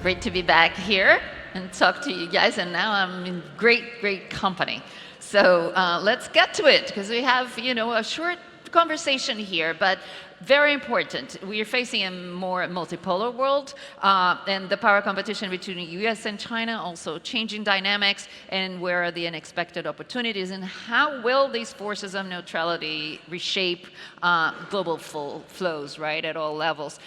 great to be back here and talk to you guys. And now I'm in great company. So let's get to it, because we have, a short conversation here, but very important. We are facing a more multipolar world, and the power competition between the US and China, also changing dynamics, and where are the unexpected opportunities, and how will these forces of neutrality reshape global flows, right, at all levels.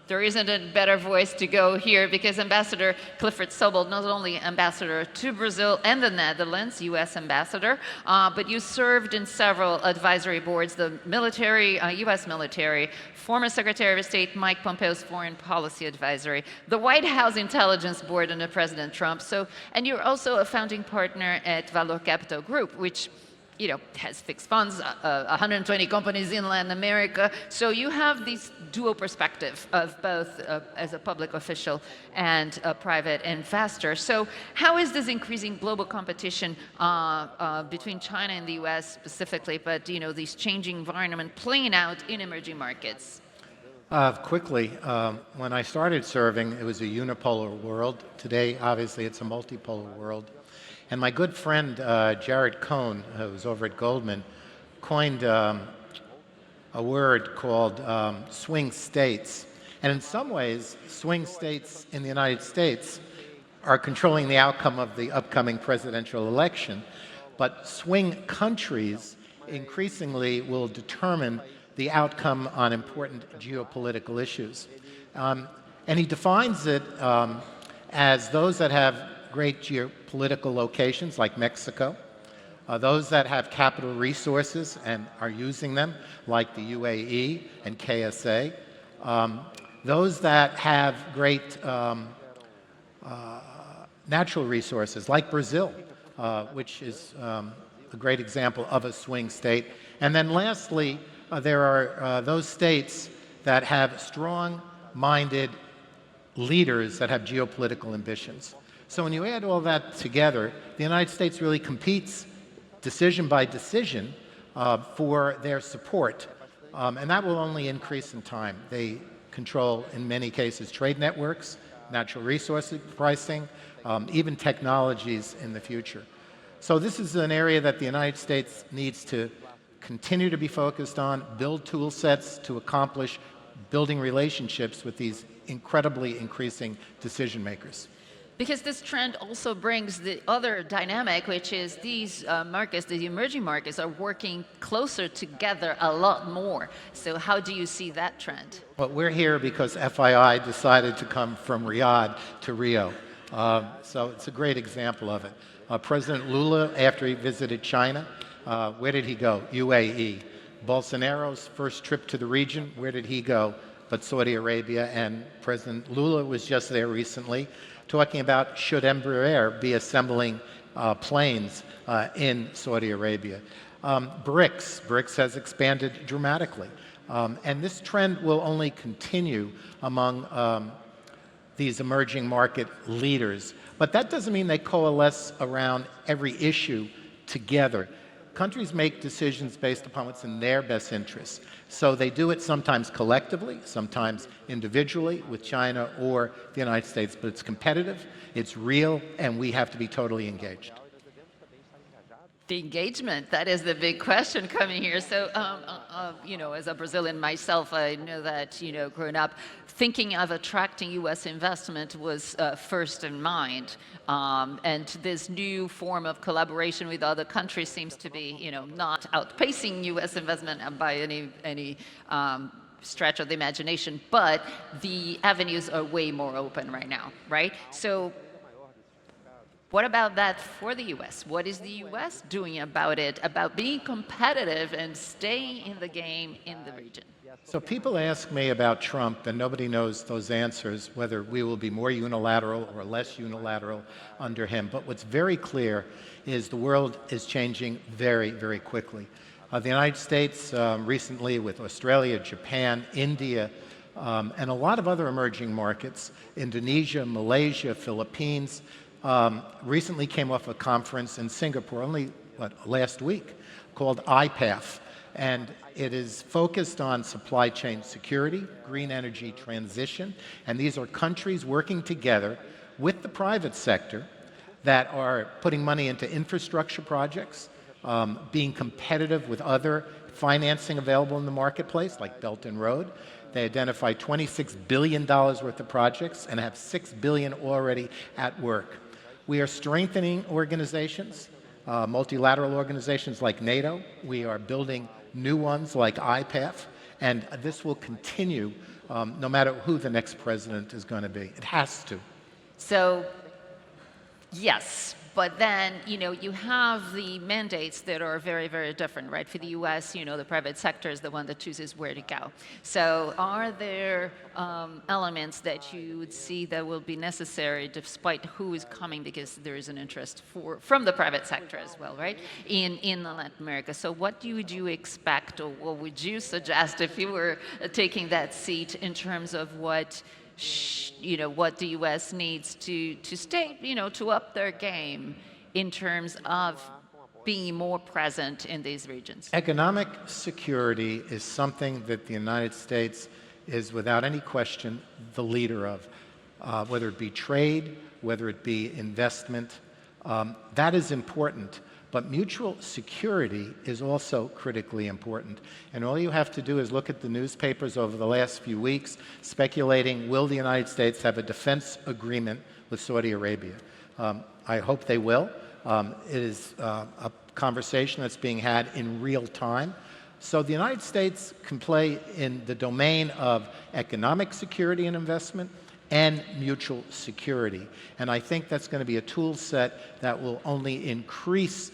There isn't a better voice to go here, because Ambassador Clifford Sobel, not only ambassador to Brazil and the Netherlands, US ambassador, but you served in several advisory boards, the military, US military, former Secretary of State Mike Pompeo's Foreign Policy Advisory, the White House Intelligence Board under President Trump. And you're also a founding partner at Valor Capital Group, which has fixed funds, 120 companies in Latin America. So you have this dual perspective of both as a public official and a private investor. So how is this increasing global competition between China and the US specifically, but this changing environment playing out in emerging markets? Quickly, when I started serving, it was a unipolar world. Today, obviously, it's a multipolar world. And my good friend, Jared Cohn, who's over at Goldman, coined a word called swing states. And in some ways, swing states in the United States are controlling the outcome of the upcoming presidential election. But swing countries increasingly will determine the outcome on important geopolitical issues. And he defines it as those that have great geopolitical locations like Mexico, those that have capital resources and are using them like the UAE and KSA, those that have great natural resources like Brazil, which is a great example of a swing state. And then lastly, there are those states that have strong-minded leaders that have geopolitical ambitions. So when you add all that together, the United States really competes decision by decision for their support. And that will only increase in time. They control, in many cases, trade networks, natural resources pricing, even technologies in the future. So this is an area that the United States needs to continue to be focused on, build tool sets to accomplish building relationships with these incredibly increasing decision makers. Because this trend also brings the other dynamic, which is these markets, the emerging markets, are working closer together a lot more. So how do you see that trend? Well, we're here because FII decided to come from Riyadh to Rio. So it's a great example of it. President Lula, after he visited China, where did he go? UAE. Bolsonaro's first trip to the region, where did he go? But Saudi Arabia, and President Lula was just there recently, talking about should Embraer be assembling planes in Saudi Arabia. BRICS has expanded dramatically. And this trend will only continue among these emerging market leaders. But that doesn't mean they coalesce around every issue together. Countries make decisions based upon what's in their best interests. So they do it sometimes collectively, sometimes individually with China or the United States, but it's competitive, it's real, and we have to be totally engaged. The engagement, that is the big question coming here. So, as a Brazilian myself, I know that, growing up, thinking of attracting U.S. investment was first in mind. And this new form of collaboration with other countries seems to be, not outpacing U.S. investment by any stretch of the imagination, but the avenues are way more open right now, right? So what about that for the U.S.? What is the U.S. doing about it, about being competitive and staying in the game in the region? So people ask me about Trump, and nobody knows those answers, whether we will be more unilateral or less unilateral under him. But what's very clear is the world is changing very, very quickly. The United States recently with Australia, Japan, India, and a lot of other emerging markets, Indonesia, Malaysia, Philippines, recently came off a conference in Singapore only last week called IPAF, And it is focused on supply chain security, green energy transition, and these are countries working together with the private sector that are putting money into infrastructure projects, being competitive with other financing available in the marketplace, like Belt and Road. They identify $26 billion worth of projects and have $6 billion already at work. We are strengthening organizations, multilateral organizations like NATO. We are building new ones like IPAF, and this will continue no matter who the next president is going to be. It has to. So, yes, but then, you have the mandates that are very, very different, right? For the US, the private sector is the one that chooses where to go. So are there elements that you would see that will be necessary despite who is coming, because there is an interest from the private sector as well, right? In Latin America. So what would you expect, or what would you suggest if you were taking that seat in terms of what the U.S. needs to stay, to up their game in terms of being more present in these regions? Economic security is something that the United States is, without any question, the leader of, whether it be trade, whether it be investment. That is important. But mutual security is also critically important. And all you have to do is look at the newspapers over the last few weeks speculating, will the United States have a defense agreement with Saudi Arabia? I hope they will. It is a conversation that's being had in real time. So the United States can play in the domain of economic security and investment and mutual security. And I think that's going to be a tool set that will only increase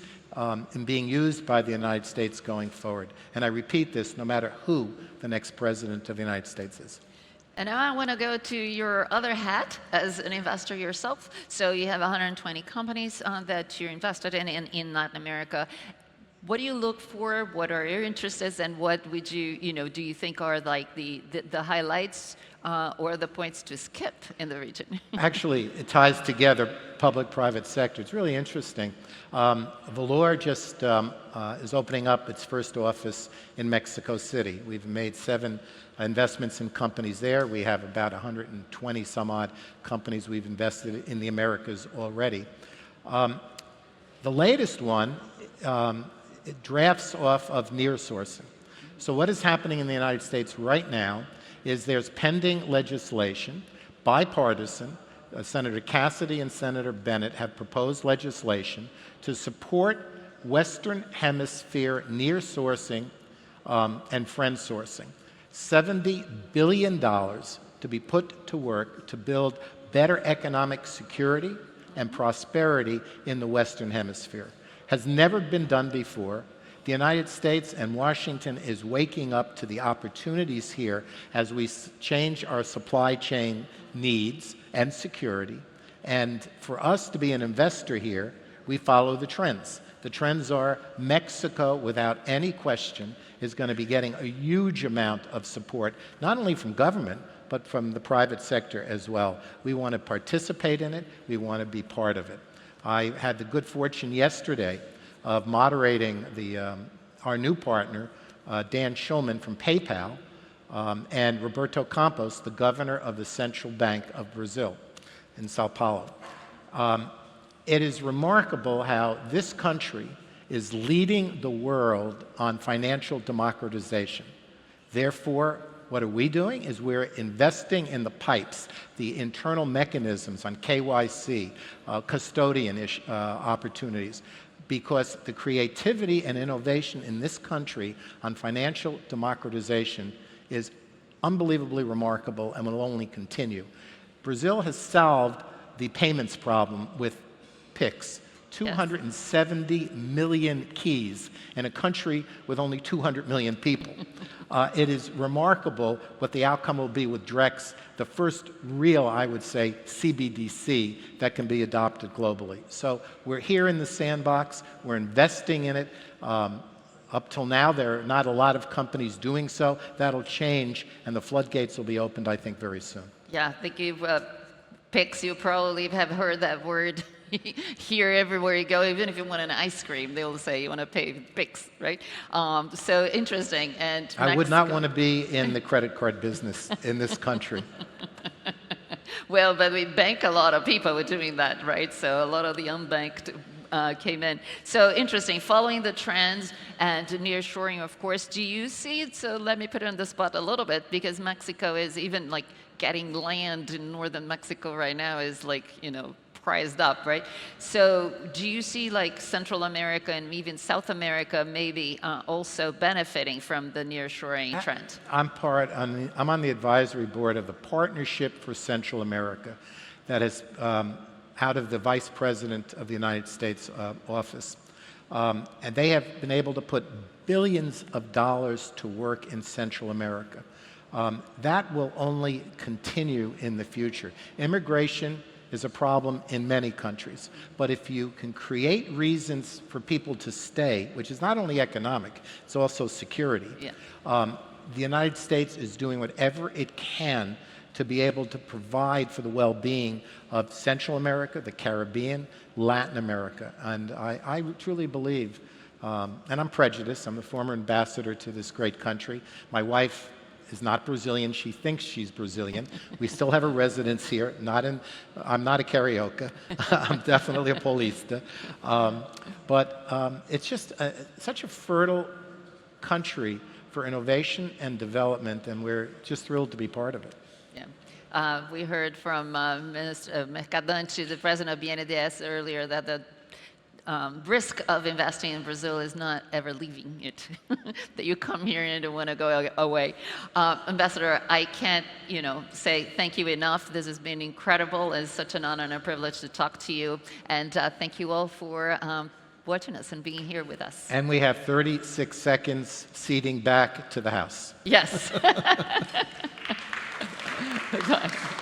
in being used by the United States going forward. And I repeat this, no matter who the next president of the United States is. And now I want to go to your other hat as an investor yourself. So you have 120 companies that you're invested in Latin America. What do you look for? What are your interests, and what would you, do you think are like the highlights or the points to skip in the region? Actually, it ties together public-private sector. It's really interesting. Valor just is opening up its first office in Mexico City. We've made 7 investments in companies there. We have about 120 some odd companies we've invested in the Americas already. The latest one, it drafts off of near sourcing. So what is happening in the United States right now is there's pending legislation, bipartisan. Senator Cassidy and Senator Bennett have proposed legislation to support Western Hemisphere near sourcing and friend sourcing. $70 billion to be put to work to build better economic security and prosperity in the Western Hemisphere. Has never been done before. The United States and Washington is waking up to the opportunities here as we change our supply chain needs and security. And for us to be an investor here, we follow the trends. The trends are Mexico, without any question, is going to be getting a huge amount of support, not only from government, but from the private sector as well. We want to participate in it. We want to be part of it. I had the good fortune yesterday of moderating our new partner, Dan Schulman from PayPal, and Roberto Campos, the governor of the Central Bank of Brazil in Sao Paulo. It is remarkable how this country is leading the world on financial democratization. Therefore, what are we doing is we're investing in the pipes, the internal mechanisms on KYC, custodian opportunities, because the creativity and innovation in this country on financial democratization is unbelievably remarkable and will only continue. Brazil has solved the payments problem with PIX. 270 million keys in a country with only 200 million people. It is remarkable what the outcome will be with Drex, the first real, I would say, CBDC that can be adopted globally. So we're here in the sandbox. We're investing in it. Up till now, there are not a lot of companies doing so. That'll change, and the floodgates will be opened, I think, very soon. Yeah, I think you've PIX, you probably have heard that word here everywhere you go, even if you want an ice cream, they'll say you want to pay PIX, right? So interesting. And I would not Mexico- want to be in the credit card business in this country. Well, but we bank a lot of people with doing that, right? So a lot of the unbanked came in. So interesting, following the trends and nearshoring, of course. Do you see it? So let me put it on the spot a little bit, because Mexico is even like getting land in northern Mexico right now is like, prized up, right? So do you see like Central America and even South America maybe also benefiting from the nearshoring trend? I'm on the advisory board of the Partnership for Central America that is out of the Vice President of the United States office. And they have been able to put billions of dollars to work in Central America. That will only continue in the future. Immigration is a problem in many countries. But if you can create reasons for people to stay, which is not only economic, it's also security. Yeah. The United States is doing whatever it can to be able to provide for the well-being of Central America, the Caribbean, Latin America. And I truly believe, and I'm prejudiced, I'm the former ambassador to this great country. My wife is not Brazilian. She thinks she's Brazilian. We still have a residence here. I'm not a carioca. I'm definitely a Paulista. But it's just such a fertile country for innovation and development, and we're just thrilled to be part of it. Yeah. We heard from Minister Mercadante, the president of BNDES, earlier that the risk of investing in Brazil is not ever leaving it, that you come here and don't want to go away. Ambassador, I can't, say thank you enough. This has been incredible. It's such an honor and a privilege to talk to you. And thank you all for watching us and being here with us. And we have 36 seconds seating back to the House. Yes. Bye.